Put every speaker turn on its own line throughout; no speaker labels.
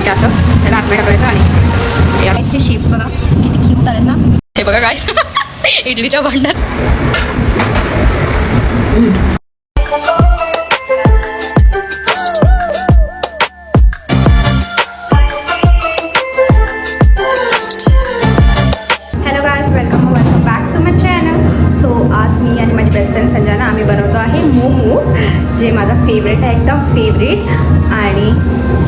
हे असं त्याला आतमध्ये टाकायचं आणि हे शेप्स बघा किती क्यूट आलेत ना. हे बघा गाईस इडलीच्या भांड्यात. Hello guys, welcome back to my channel. So आज मी आणि माझी बेस्ट फ्रेंड संजना आम्ही बनवतो आहे मोमो, जे माझा फेवरेट आहे, एकदम फेवरेट. आणि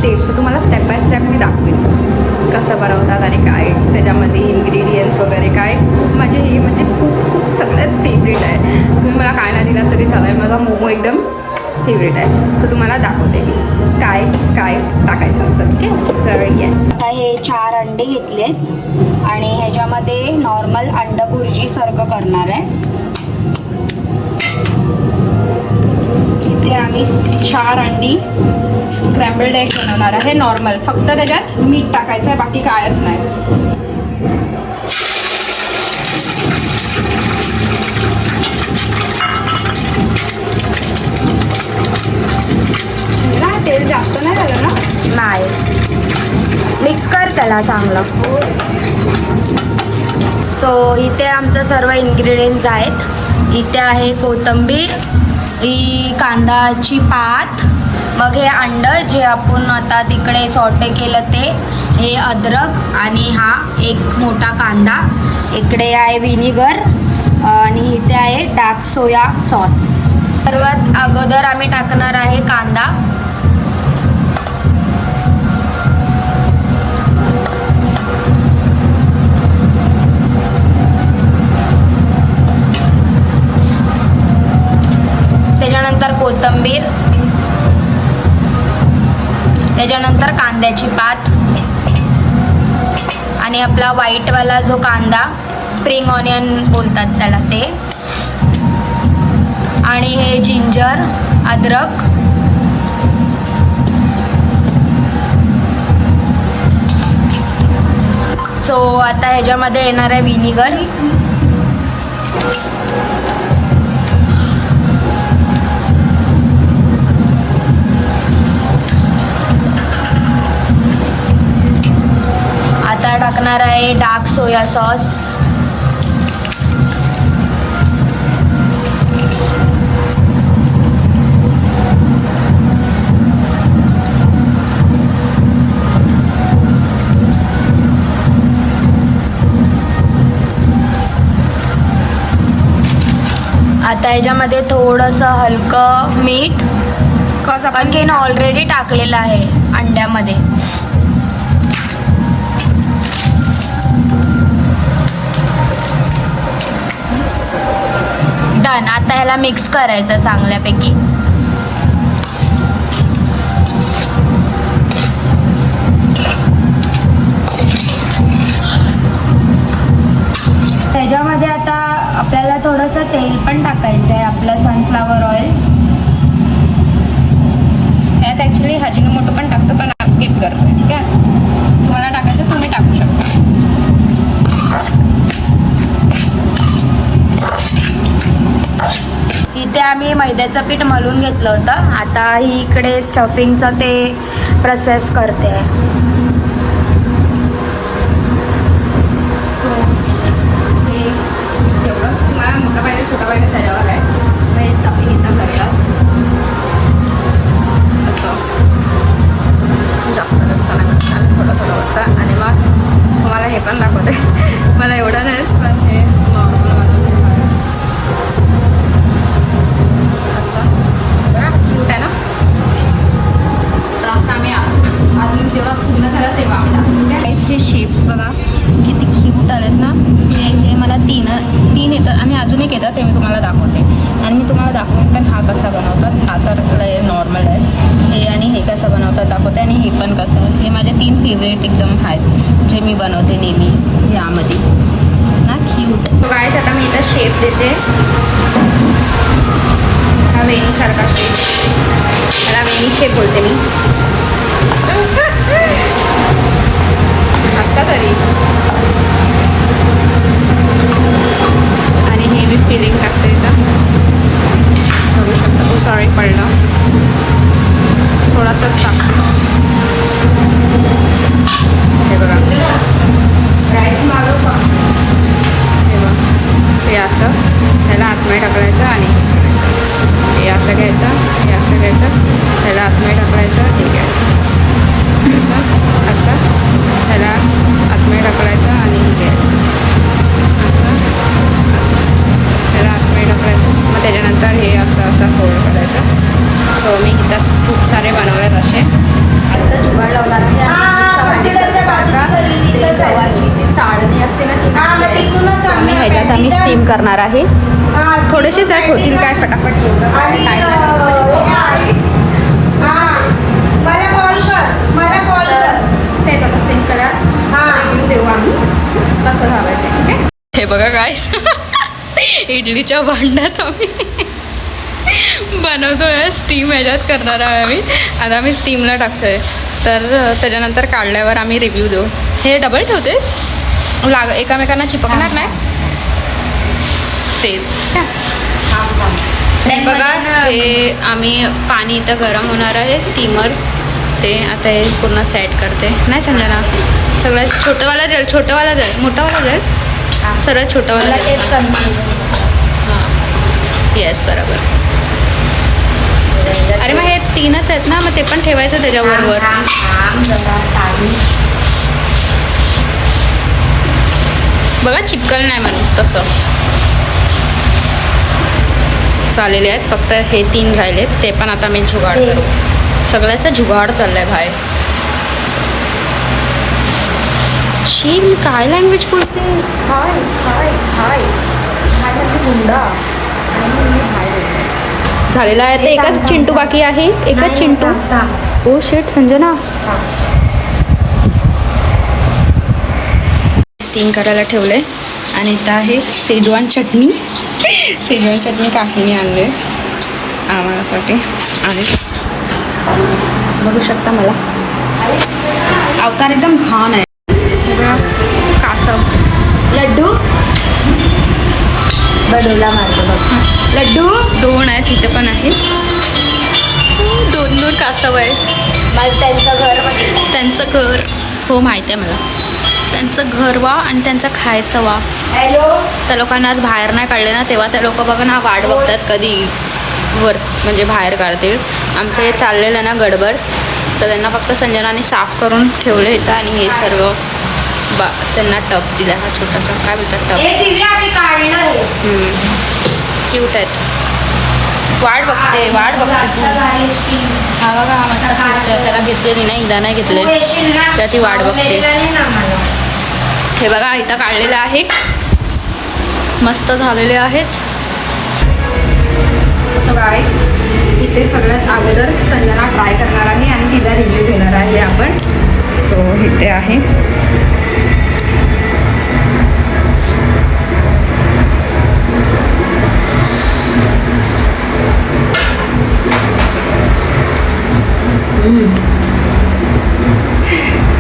तेच तुम्हाला स्टेप बाय स्टेप मी दाखवेन कसं बनवतात आणि काय त्याच्यामध्ये इन्ग्रेडियंट्स वगैरे काय. खूप माझे हे म्हणजे खूप सगळ्यात फेवरेट आहे. तुम्ही मला काय नाही दिला तरी चालेल, माझा मोमो एकदम फेवरेट आहे. सो तुम्हाला दाखवते मी काय काय टाकायचं असतं. ठीक आहे, तर येस.
आता हे 4 अंडे घेतलेत आणि ह्याच्यामध्ये नॉर्मल अंड बुर्जी सारखं करणार आहे.
इथे आम्ही 4 अंडी स्क्रॅम्बल्ड एग बनवणार आहे नॉर्मल. फक्त त्याच्यात मीठ टाकायचं आहे, बाकी कायच नाही. तेल जास्त नाही झालं ना.
नाही, मिक्स कर त्याला चांगलं. सो इथे आमचं सर्व इन्ग्रेडियंट्स आहेत. इथे आहे कोथिंबीर, ही कांदाची पात, मग हे अंड जे आपण आता तिकडे सॉटे केलं ते, हे अद्रक आणि हा एक मोठा कांदा. इकडे आहे व्हिनेगर आणि इथे आहे डार्क सोया सॉस. सर्वात अगोदर आम्ही टाकणार आहे कांदा. त्याच्यानंतर कोथिंबीर, त्याच्यानंतर कांद्याची पात आणि आपला व्हाईटवाला जो कांदा, स्प्रिंग ऑनियन बोलतात त्याला, ते. आणि हे जिंजर, अद्रक, सो आता ह्याच्यामध्ये येणार आहे व्हिनेगर. आता टाकणार आहे डार्क सोया सॉस. आता ह्याच्यामध्ये थोडंसं हलकं मीठ, कारण की ऑलरेडी टाकलेलं आहे अंड्यामध्ये. डन. आता ह्याला मिक्स करायचं चांगल्यापैकी. ह्याच्यामध्ये आता आपल्याला थोडंसं तेल पण टाकायचं आहे, आपलं सनफ्लावर ऑइल.
यात ॲक्च्युली हजिनोमोटो पण टाकतो, पण स्किप करतो. ठीक आहे, तुम्हाला टाकायचं तुम्ही टाकू शकता.
इथे आम्ही मैद्याचं पीठ मळून घेतलं होतं. आता ही इकडे स्टफिंगचं ते प्रोसेस करते.
सो हे जेवढं तुम्हाला मोठं पाहिजे छोटं पाहिजे त्याच्यावर आहे. हे स्टफिंग एकदम करतात असं जास्त नाही करत आम्ही, थोडं होतं. आणि मग तुम्हाला हे पण दाखवते. मला एवढं नाही, पण हे नॉर्मल बनवते असं. बघा क्यूट आहे ना. तर असं आम्ही अजून जेव्हा पूर्ण झालं तेव्हा आम्ही दाखवतो. हे शेप्स बघा किती क्यूट आलेत ना. हे मला तीन येतं आणि अजून एक येतं, ते मी तुम्हाला दाखवते. आणि मी तुम्हाला दाखवते पण हा कसा बनवतात. हा तर नॉर्मल आहे हे, आणि हे कसं बनवतात दाखवते, आणि हे पण कसं. हे माझे 3 फेवरेट एकदम आहेत जे मी बनवते नेहमी यामध्ये ना. क्यूट. तो गाईस आता मी इथं शेप देते, हा वेणीसारखा शेप. त्याला वेणी शेप बोलते मी. असा तरी. आणि हे मी फिलिंग टाकते इथं, बघू शकता. सॉरी पडलं, थोडासाच टाकतो. असं घ्यायचं, ह्याला आतमध्ये टाकायचं, हे घ्यायचं असं असं, ह्याला आतमध्ये टाकायचं आणि हे घ्यायचं असं असं, ह्याला आतमध्ये टाकायचं. मग त्याच्यानंतर हे असं असं फोल्ड करायचं. सो मी इथं खूप सारे बनवलेत असे. आता जुगाड लावला आहे ते गव्हाची ती चाळणी असते ना ती मी ह्याच्यात आम्ही स्टीम करणार आहे. थोडेसेच आहेत, होतील काय फटाफट एवढं काय टाईम त्याचा आता स्टीम करा रिव्ह्यू देऊ आम्ही कसं झालं आहे ते. ठीक आहे. हे बघा काय इडलीच्या भांड्यात आम्ही बनवतो आहे. स्टीम ह्याच्यात करणार आहे आम्ही. आता आम्ही स्टीमला टाकतो आहे, तर त्याच्यानंतर काढल्यावर आम्ही रिव्ह्यू देऊ. हे डबल ठेवतेस एकामेकांना चिपकणार नाही तेच. हे बघा हे आम्ही पाणी इथं गरम होणार आहे स्टीमर, ते आता हे पूर्ण सेट करते. नाही संजना सगळं छोटंवाला जाईल मोठावाला जाईल सरळ छोटंवाला हां येस बरोबर. अरे मग हे 3च आहेत ना, मग ते पण ठेवायचं त्याच्याबरोबर. बघा चिपकल नाही म्हणून तसं चाललेले आहेत. फक्त हे 3 राहिलेत, ते पण आता मी जुगाड करू. सगळ्याचा जुगाड चाललाय बाहेर. शी मी काय लँग्वेज बोलते. हाय हाय हाय हाय म्हणजे गुंडा झालेला आहे. ते एकच चिंटू बाकी आहे, एकच चिंटू. ओ शेट संजना स्टीम करायला ठेवले. आणि इथं आहे शेजवान चटणी. शेजवान चटणी काकीने आणले आम्हालासाठी. आणि बघू शकता मला अवतार एकदम घाण आहे. कासव लड्डू बडोला मारतो बघ. लड्डू 2 आहेत, तिथे पण आहे 2 कासव आहे.
माझं त्यांचं घर बघितलं.
त्यांचं घर हो माहिती आहे मला. त्यांचं घर वा आणि त्यांचं खायचं वा.
हॅलो
त्या लोकांना आज बाहेर नाही काढले ना, तेव्हा त्या लोक बघा ना वाट बघतात कधी वर म्हणजे बाहेर काढतील. आमचं हे चाललेलं ना गडबड, तर त्यांना फक्त संजनाने साफ करून ठेवले इथं. आणि हे सर्व त्यांना टप दिला हा छोटासा, काय बोलतात टप. क्यूट आहेत. वाट बघते तू. हा बघा हा मस्त फिरतोय. त्याला घेतलेली नाही, हिला नाही घेतले, त्या ती वाट बघते. हे बघा इथं काढलेलं आहे, मस्त झालेले आहेत. सो गाईस इथे सगळ्यात अगोदर संजना ट्राय करणार आहे आणि तिचा रिव्ह्यू घेणार आहे आपण. सो इथे आहे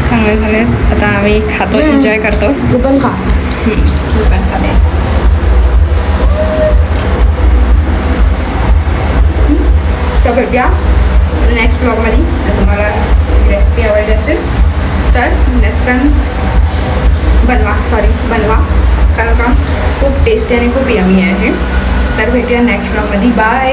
चांगले झाले. आता आम्ही खातो, एन्जॉय करतो.
तू पण खा.
तू पण खाते. तर भेटूया नेक्स्ट ब्लॉगमध्ये. जर तुम्हाला रेसिपी आवडली असेल तर नेक्स्ट टाइम बनवा कारण का खूप टेस्टी आणि खूप यमी आहे. तर भेटूया नेक्स्ट ब्लॉगमध्ये. बाय.